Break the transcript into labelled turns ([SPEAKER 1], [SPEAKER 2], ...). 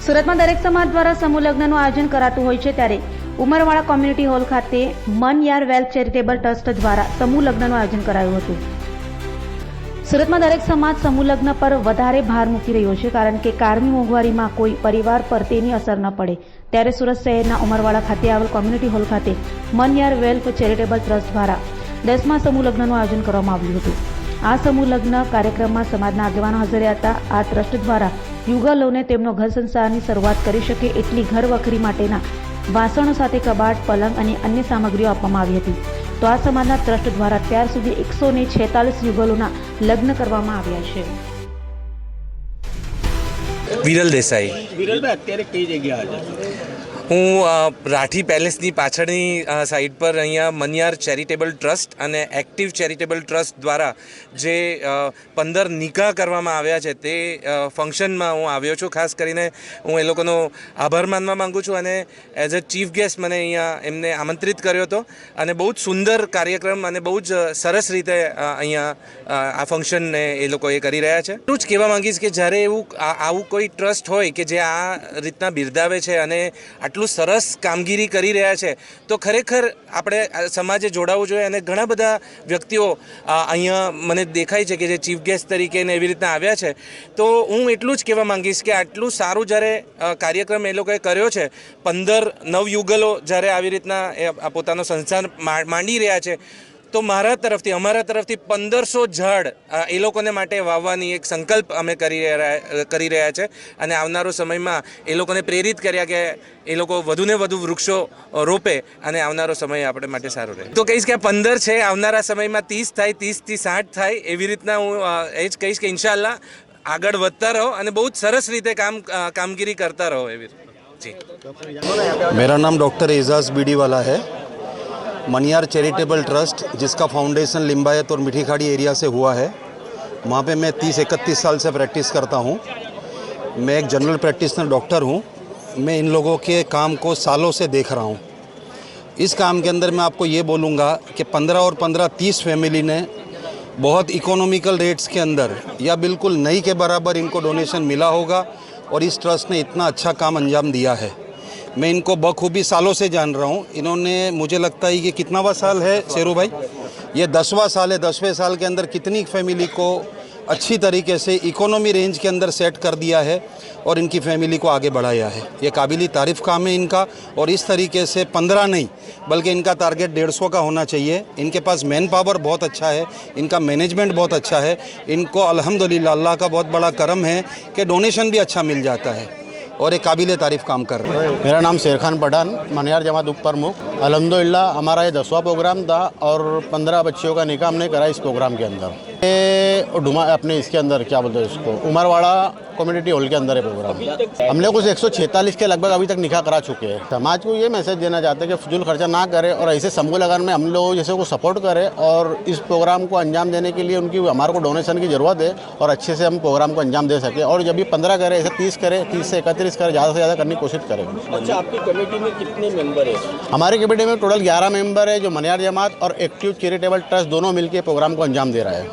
[SPEAKER 1] સુરતમાં દરેક સમાજ દ્વારા સમૂહ લગ્નનું આયોજન કરાતું હોય છે, ત્યારે ઉમરવાડા કોમ્યુનિટી હોલ ખાતે મન યાર વેલ્થ ચેરિટેબલ ટ્રસ્ટ દ્વારા સમૂહ લગ્નનું આયોજન કરાયું હતું. સુરતમાં દરેક સમાજ સમૂહ લગ્ન પર વધારે ભાર મૂકી રહ્યો છે, કારણ કે કારની મોંઘવારીમાં કોઈ પરિવાર પર તેની અસર ન પડે. ત્યારે સુરત શહેરના ઉમરવાડા ખાતે આવેલ કોમ્યુનિટી હોલ ખાતે મન યાર વેલ્થ ચેરિટેબલ ટ્રસ્ટ દ્વારા 10મા સમૂહ લગ્નનું આયોજન કરવામાં આવ્યું હતું. આ સમૂહ લગ્ન કાર્યક્રમમાં સમાજના આગેવાનો હાજર હતા. આ ટ્રસ્ટ દ્વારા યુગલોને તેમનો ઘર સંસારની શરૂઆત કરી શકે એટલી ઘર વખરી માટેના વાસણો સાથે કબાટ, પલંગ અને અન્ય સામગ્રીઓ આપવામાં આવી હતી. તો આ સમાજના ટ્રસ્ટ દ્વારા અત્યાર સુધી 146 યુગલોના લગ્ન કરવામાં આવ્યા છે.
[SPEAKER 2] વિરલ દેસાઈ.
[SPEAKER 3] વિરલભાઈ, અત્યારે કઈ જગ્યા છે?
[SPEAKER 2] હું રાઠી પેલેસની પાછળની સાઈડ પર અહીંયા મનિયાર ચેરિટેબલ ટ્રસ્ટ અને એક્ટિવ ચેરિટેબલ ટ્રસ્ટ દ્વારા જે 15 નિકાહ કરવામાં આવ્યા છે તે ફંક્શનમાં હું આવ્યો છું. ખાસ કરીને હું એ લોકોનો આભાર માનવા માગું છું અને એઝ અ ચીફ ગેસ્ટ મને અહીંયા એમને આમંત્રિત કર્યો હતો અને બહુ જ સુંદર કાર્યક્રમ અને બહુ જ સરસ રીતે અહીંયા આ ફંક્શનને એ લોકો એ કરી રહ્યા છે. એટલું જ કહેવા માંગીશ કે જ્યારે આવું કોઈ ટ્રસ્ટ હોય કે જે આ રીતના બિરદાવે છે અને આટલું સરસ કામગીરી કરી રહ્યા છે, તો ખરેખર આપણે સમાજે જોડાવવું જોઈએ. અને ઘણા બધા વ્યક્તિઓ અહીંયા મને દેખાય છે કે જે ચીફ ગેસ્ટ તરીકે ને એવી રીતના આવ્યા છે. તો હું એટલું જ કહેવા માંગીશ કે આટલું સારું જ્યારે કાર્યક્રમ એ લોકોએ કર્યો છે, 15 નવયુગલો જ્યારે આવી રીતના પોતાનો સંસાર માંડી રહ્યા છે, તો અમારા તરફથી 1500 ઝાડ એ લોકોને માટે વાવવાની એક સંકલ્પ અમે કરી રહ્યા છે. અને આવનારો સમયમાં એ લોકોને પ્રેરિત કર્યા કે એ લોકો વધુને વધુ વૃક્ષો રોપે અને આવનારો સમય આપણે માટે સારો રહે. તો કહીશ કે આ 15 છે, આવનારા સમયમાં 30 થાય, 30 થી 60 થાય, એવી રીતના હું એ જ કહીશ કે ઇન્શાઅલ્લાહ આગળ વધતા રહો અને બહુ જ સરસ રીતે કામગીરી કરતા રહો. એવી જી.
[SPEAKER 4] मेरा नाम डॉक्टर एजाज बीडीवाला है. मनियार चैरिटेबल ट्रस्ट, जिसका फाउंडेशन लिम्बायत और मीठी खाड़ी एरिया से हुआ है, वहाँ पे मैं 30-31 साल से प्रैक्टिस करता हूँ. मैं एक जनरल प्रैक्टिशनर डॉक्टर हूँ. मैं इन लोगों के काम को सालों से देख रहा हूँ. इस काम के अंदर मैं आपको ये बोलूँगा कि 15 और 15 30 फैमिली ने बहुत इकोनॉमिकल रेट्स के अंदर या बिल्कुल नहीं के बराबर इनको डोनेशन मिला होगा और इस ट्रस्ट ने इतना अच्छा काम अंजाम दिया है. मैं इनको बखूबी सालों से जान रहा हूँ. इन्होंने, मुझे लगता है कि कितनावा साल है शेरू भाई, ये 10वां साल है. 10वें साल के अंदर कितनी फैमिली को अच्छी तरीके से इकोनॉमी रेंज के अंदर सेट कर दिया है और इनकी फैमिली को आगे बढ़ाया है. ये काबिली तारीफ़ काम है इनका. और इस तरीके से 15 नहीं बल्कि इनका टारगेट 150 का होना चाहिए. इनके पास मैन पावर बहुत अच्छा है, इनका मैनेजमेंट बहुत अच्छा है. इनको अल्हम्दुलिल्लाह अल्लाह का बहुत बड़ा करम है कि डोनेशन भी अच्छा मिल जाता है और एक काबिल तारीफ़ काम कर रहे हैं.
[SPEAKER 5] मेरा नाम शेरखान पठान, मनियार जमात उप प्रमुख. अल्हम्दुलिल्लाह हमारा ये 10वां प्रोग्राम था और 15 बच्चियों का निकाह हमने करा इस प्रोग्राम के अंदर. ये डुमा अपने इसके अंदर क्या बोलते हैं इसको, उमरवाड़ा कम्युनिटी हॉल के अंदर है प्रोग्राम. हमने कुछ 146 के लगभग अभी तक निकाह करा चुके हैं. समाज को ये मैसेज देना चाहते हैं कि फजूल खर्चा ना करें और ऐसे समूह लगन में हम लोग जैसे को सपोर्ट करें और इस प्रोग्राम को अंजाम देने के लिए उनकी हमारे को डोनेशन की ज़रूरत है और अच्छे से हम प्रोग्राम को अंजाम दे सकें. और जब भी 15 करें, ऐसे 30 करें, 30 से 31 करें, ज़्यादा से ज़्यादा करने की कोशिश करेंगे.
[SPEAKER 3] अच्छा, आपकी कमेटी में कितने मेंबर है?
[SPEAKER 5] हमारी कमेटी में टोटल 11 मेंबर है, जो मनियार जमात और एक्टिव चैरिटेबल ट्रस्ट दोनों मिलकर प्रोग्राम को अंजाम दे रहा है.